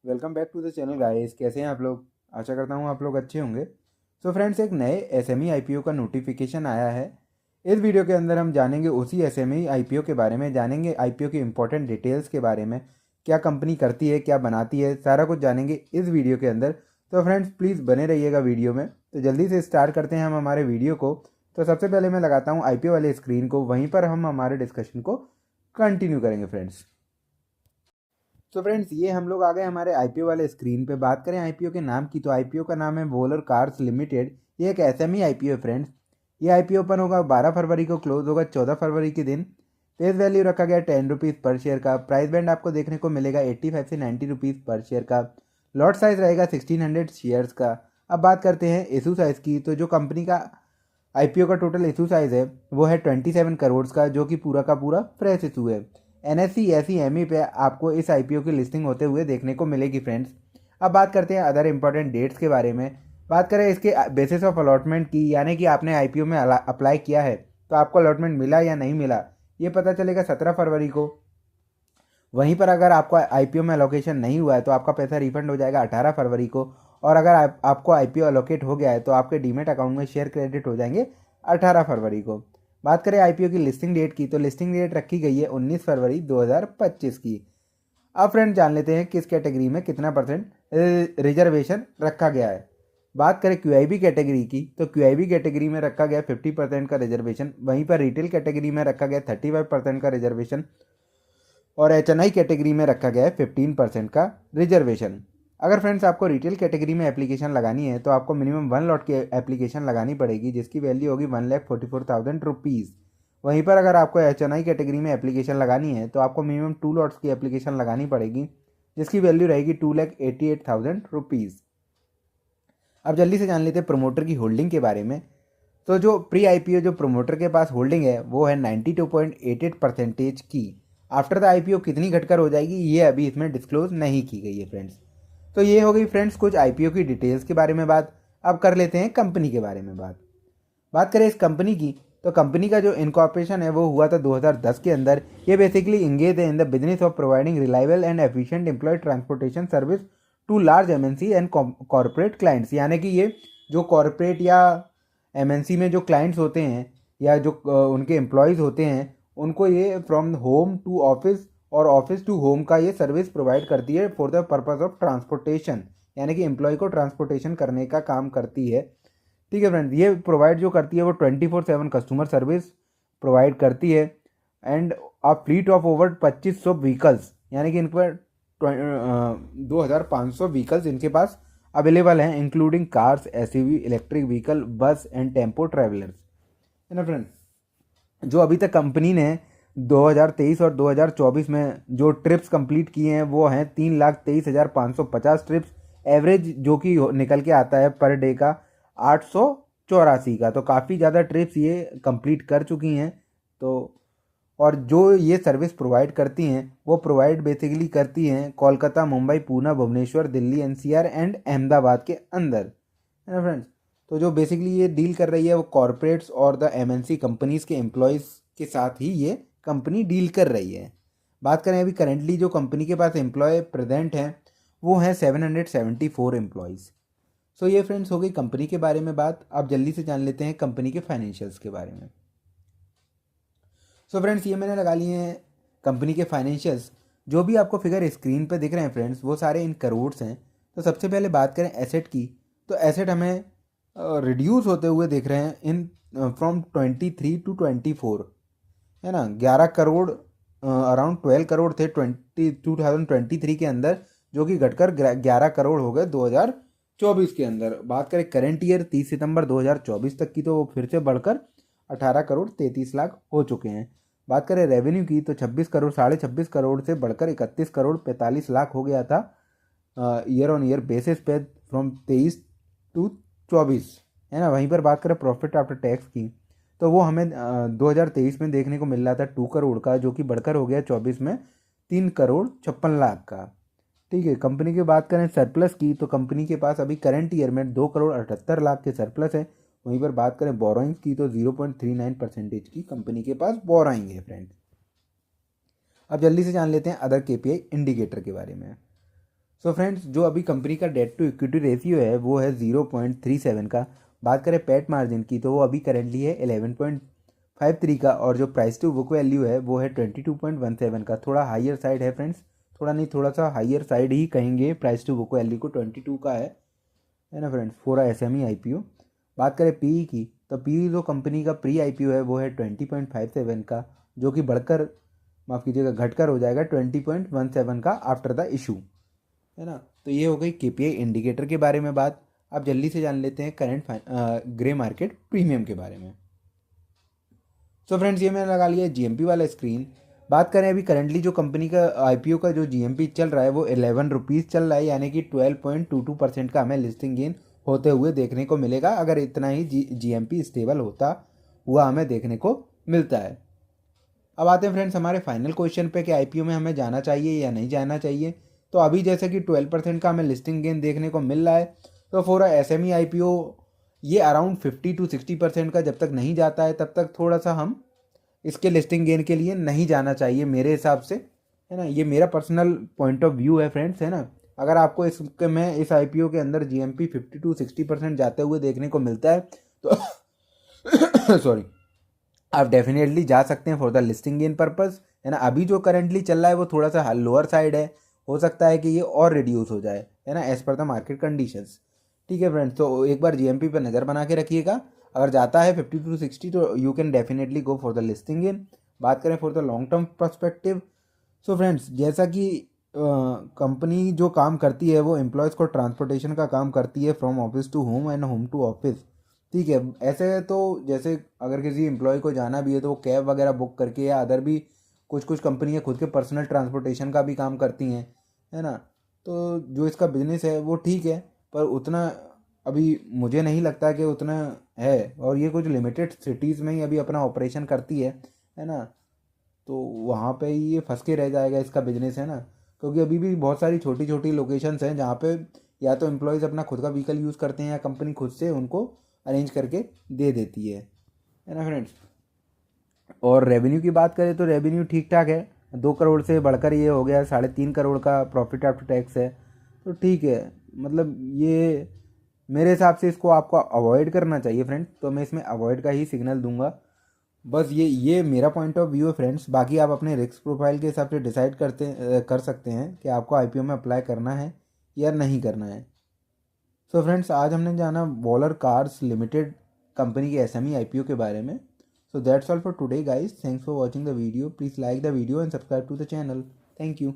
Welcome back to the channel guys. कैसे हैं आप लोग? आशा करता हूँ आप लोग अच्छे होंगे। सो फ्रेंड्स, एक नए एसएमई आईपीओ का नोटिफिकेशन आया है। इस वीडियो के अंदर हम जानेंगे उसी एसएमई आईपीओ के बारे में, जानेंगे आईपीओ की इंपॉर्टेंट डिटेल्स के बारे में, क्या कंपनी करती है, क्या बनाती है, सारा कुछ जानेंगे इस वीडियो के अंदर। तो फ्रेंड्स प्लीज़ बने रहिएगा वीडियो में। तो जल्दी से स्टार्ट करते हैं हम हमारे वीडियो को। तो सबसे पहले मैं लगाता हूँ आईपीओ वाले स्क्रीन को, वहीं पर हम हमारे डिस्कशन को कंटिन्यू करेंगे फ्रेंड्स। तो फ्रेंड्स, ये हम लोग आ गए हमारे आईपीओ वाले स्क्रीन पे। बात करें आईपीओ के नाम की, तो आईपीओ का नाम है वोलर कार्स लिमिटेड। ये एक एसएमई आईपीओ है फ्रेंड्स। ये आईपीओ ओपन होगा 12 फरवरी को, क्लोज होगा 14 फरवरी के दिन। फेस वैल्यू रखा गया 10 रुपीज़ पर शेयर का। प्राइस बैंड आपको देखने को मिलेगा 85 से 90 रुपीज़ पर शेयर का। लॉट साइज रहेगा 1600 शेयर्स का। अब बात करते हैं इशू साइज की। तो जो कंपनी का आईपीओ का टोटल इशू साइज है वो है 27 करोड़ का, जो कि पूरा का पूरा फ्रेश इशू है। एनएससी एसी एमई पे आपको इस आईपीओ की लिस्टिंग होते हुए देखने को मिलेगी फ्रेंड्स। अब बात करते हैं अदर इंपॉर्टेंट डेट्स के बारे में। बात करें इसके बेसिस ऑफ अलॉटमेंट की, यानी कि आपने आईपीओ में अप्लाई किया है तो आपको अलॉटमेंट मिला या नहीं मिला, ये पता चलेगा 17 फरवरी को। वहीं पर अगर आपको आईपीओ में अलोकेशन नहीं हुआ है तो आपका पैसा रिफंड हो जाएगा 18 फरवरी को। और अगर आपको आईपीओ अलोकेट हो गया है तो आपके डीमेट अकाउंट में शेयर क्रेडिट हो जाएंगे 18 फरवरी को। बात करें आईपीओ की लिस्टिंग डेट की, तो लिस्टिंग डेट रखी गई है 19 फरवरी 2025 की। अब फ्रेंड जान लेते हैं किस कैटेगरी में कितना परसेंट रिजर्वेशन रखा गया है। बात करें क्यूआईबी कैटेगरी की, तो क्यूआईबी कैटेगरी में रखा गया 50% का रिजर्वेशन। वहीं पर रिटेल कैटेगरी में रखा गया 35% का रिजर्वेशन। और एचएनआई कैटेगरी में रखा गया है 15% का रिजर्वेशन। अगर फ्रेंड्स आपको रिटेल कैटेगरी में एप्लीकेशन लगानी है तो आपको मिनिमम 1 लॉट की एप्लीकेशन लगानी पड़ेगी, जिसकी वैल्यू होगी 1,44,000 रुपीज़। वहीं पर अगर आपको एचएनआई कैटेगरी में एप्लीकेशन लगानी है तो आपको मिनिमम 2 लॉट्स की एप्लीकेशन लगानी पड़ेगी, जिसकी वैल्यू रहेगी 2,88,000 रुपीज़। अब जल्दी से जान लेते हैं प्रमोटर की होल्डिंग के बारे में। तो जो प्री आईपीओ जो प्रमोटर के पास होल्डिंग है वो है 92.88% की। आफ्टर द आईपीओ कितनी घटकर हो जाएगी ये अभी इसमें डिस्क्लोज नहीं की गई है फ्रेंड्स। तो ये हो गई फ्रेंड्स कुछ आईपीओ की डिटेल्स के बारे में बात। अब कर लेते हैं कंपनी के बारे में बात। बात करें इस कंपनी की, तो कंपनी का जो इनकॉर्पोरेशन है वो हुआ था 2010 के अंदर। ये बेसिकली इंगेज है in the business of providing reliable and efficient employ transportation service to large MNC and corporate clients. यानी कि ये जो कॉरपोरेट या एमएनसी में जो क्लाइंट्स होते हैं या जो उनके एम्प्लॉयज़ होते हैं, उनको ये फ्रॉम होम टू ऑफिस और ऑफिस टू होम का ये सर्विस प्रोवाइड करती है for the purpose of transportation. यानी कि एम्प्लॉय को ट्रांसपोर्टेशन करने का काम करती है। ठीक है फ्रेंड्स, ये प्रोवाइड जो करती है वो 24/7 कस्टमर सर्विस प्रोवाइड करती है। And a fleet of over 2500 vehicles, यानी कि इन पर 2,500 व्हीकल्स इनके पास अवेलेबल हैं, including cars, SUV, electric vehicle, बस एंड टेम्पो ट्रैवलर्स। है ना फ्रेंड्स? जो अभी तक कंपनी ने 2023 और 2024 में जो ट्रिप्स कंप्लीट किए हैं वो हैं 3,23,550 ट्रिप्स। एवरेज जो कि निकल के आता है पर डे का 884 का। तो काफ़ी ज़्यादा ट्रिप्स ये कंप्लीट कर चुकी हैं। तो और जो ये सर्विस प्रोवाइड करती हैं वो प्रोवाइड बेसिकली करती हैं कोलकाता, मुंबई, पूना, भुवनेश्वर, दिल्ली, एनसीआर एंड अहमदाबाद के अंदर। है ना फ्रेंड्स? तो जो बेसिकली ये डील कर रही है वो कॉरपोरेट्स और द एमएनसी कंपनीज़ के एम्प्लॉयज़ के साथ ही ये कंपनी डील कर रही है। बात करें अभी करेंटली जो कंपनी के पास एम्प्लॉय प्रेजेंट हैं वो हैं 774 एम्प्लॉयज़। सो ये फ्रेंड्स हो गई कंपनी के बारे में बात। आप जल्दी से जान लेते हैं कंपनी के फाइनेंशियल्स के बारे में। सो फ्रेंड्स, ये मैंने लगा लिए हैं कंपनी के फाइनेंशियल्स। जो भी आपको फिगर स्क्रीन पे दिख रहे हैं फ्रेंड्स वो सारे इन करोड्स हैं। तो सबसे पहले बात करें एसेट की, तो एसेट हमें रिड्यूस होते हुए दिख रहे हैं इन फ्रॉम 23 टू 24। है ना? 11 करोड़ अराउंड 12 करोड़ थे 2023 के अंदर, जो कि घटकर 11 करोड़ हो गए 2024 के अंदर। बात करें करेंट ईयर 30 सितंबर 2024 तक की, तो वो फिर से बढ़कर 18 करोड़ 33 लाख हो चुके हैं। बात करें रेवेन्यू की, तो 26 करोड़ 26.5 करोड़ से बढ़कर 31 करोड़ 45 लाख हो गया था ईयर ऑन ईयर बेसिस पे फ्रॉम 23 टू 24। है ना? वहीं पर बात करें प्रॉफिट आफ्टर टैक्स की, तो वो हमें 2023 में देखने को मिल रहा था 2 करोड़ का, जो कि बढ़कर हो गया 24 में 3 करोड़ 56 लाख का। ठीक है, कंपनी की बात करें सरप्लस की, तो कंपनी के पास अभी करंट ईयर में 2 करोड़ 78 लाख के सरप्लस है। वहीं पर बात करें बोरोइंग्स की, तो 0.39% की कंपनी के पास बोरोइंग है फ्रेंड। अब जल्दी से जान लेते हैं अदर केपीआई इंडिकेटर के बारे में। सो फ्रेंड्स, जो अभी कंपनी का डेट टू इक्विटी रेशियो है वो है 0.37 का। बात करें पैट मार्जिन की तो वो अभी करेंटली है 11.53 का, और जो प्राइस टू बुक वैल्यू है वो है 22.17 का। थोड़ा हाइयर साइड है फ्रेंड्स, थोड़ा नहीं थोड़ा सा हाइयर साइड ही कहेंगे, प्राइस टू बुक वैल्यू को 22 का है ना फ्रेंड्स, फॉर एसएमई आईपीओ। बात करें पीई की तो पीई जो कंपनी का प्री आईपीओ है वो है 20.57 का, जो कि बढ़कर, माफ़ कीजिएगा, घटकर हो जाएगा 20.17 का आफ्टर द इशू, है ना। तो ये हो गई केपीआई इंडिकेटर के बारे में बात। अब जल्दी से जान लेते हैं करंट ग्रे मार्केट प्रीमियम के बारे में। सो फ्रेंड्स, ये मैंने लगा लिया जीएमपी वाला स्क्रीन। बात करें अभी करंटली जो कंपनी का आईपीओ का जो जीएमपी चल रहा है वो 11 रुपीज़ चल रहा है, यानी कि 12.22% का हमें लिस्टिंग गेन होते हुए देखने को मिलेगा, अगर इतना ही जीएमपी स्टेबल होता हुआ हमें देखने को मिलता है। अब आते हैं फ्रेंड्स हमारे फाइनल क्वेश्चन पे कि आईपीओ में हमें जाना चाहिए या नहीं जाना चाहिए। तो अभी जैसे कि 12% का हमें लिस्टिंग गेन देखने को मिल रहा है, तो फॉर एसएमई आईपीओ ये अराउंड 50 to 60% का जब तक नहीं जाता है तब तक थोड़ा सा हम इसके लिस्टिंग गेन के लिए नहीं जाना चाहिए मेरे हिसाब से, है ना। ये मेरा पर्सनल पॉइंट ऑफ व्यू है फ्रेंड्स, है ना। अगर आपको इसके में इस आईपीओ के अंदर जीएमपी 50 to 60% जाते हुए देखने को मिलता है तो सॉरी, आप डेफिनेटली जा सकते हैं for the listing gain purpose, है ना। अभी जो करंटली चल रहा है वो थोड़ा सा लोअर साइड है, हो सकता है कि ये और रिड्यूस हो जाए, है ना, as per the market conditions. ठीक है फ्रेंड्स, तो एक बार जीएमपी पर नज़र बना के रखिएगा। अगर जाता है 50 to 60 तो you can definitely go for the listing gain. बात करें for the long term perspective, so friends जैसा कि कंपनी जो काम करती है वो एम्प्लॉयज़ को ट्रांसपोर्टेशन का काम करती है, from office to home and home to office. ठीक है, ऐसे तो जैसे अगर किसी एम्प्लॉय को जाना भी है तो वो कैब वगैरह बुक करके, या अदर भी कुछ कुछ कंपनियां खुद के पर्सनल ट्रांसपोर्टेशन का भी काम करती हैं, है ना। तो जो इसका बिजनेस है वो ठीक है, पर उतना अभी मुझे नहीं लगता कि उतना है, और ये कुछ लिमिटेड सिटीज़ में ही अभी अपना ऑपरेशन करती है ना। तो वहाँ पे ही ये फंस के रह जाएगा इसका बिजनेस, है ना, क्योंकि अभी भी बहुत सारी छोटी छोटी लोकेशंस हैं जहाँ पे या तो एम्प्लॉयज़ अपना खुद का व्हीकल यूज़ करते हैं या कंपनी खुद से उनको अरेंज करके दे देती है ना फ्रेंड्स। और रेवेन्यू की बात करें तो रेवेन्यू ठीक ठाक है, 2 करोड़ से बढ़कर ये हो गया 3.5 करोड़ का प्रॉफिट आफ्टर टैक्स है। तो ठीक है, मतलब ये मेरे हिसाब से इसको आपको अवॉइड करना चाहिए फ्रेंड्स, तो मैं इसमें अवॉइड का ही सिग्नल दूंगा। बस ये मेरा पॉइंट ऑफ व्यू है फ्रेंड्स। बाकी आप अपने रिस्क प्रोफाइल के हिसाब से डिसाइड कर सकते हैं कि आपको आईपीओ में अप्लाई करना है या नहीं करना है। सो फ्रेंड्स, आज हमने जाना वॉलर कार्स लिमिटेड कंपनी के एसएमई आईपीओ के बारे में। So that's all for today guys, thanks for watching the video, please like the video and subscribe to the channel. Thank you.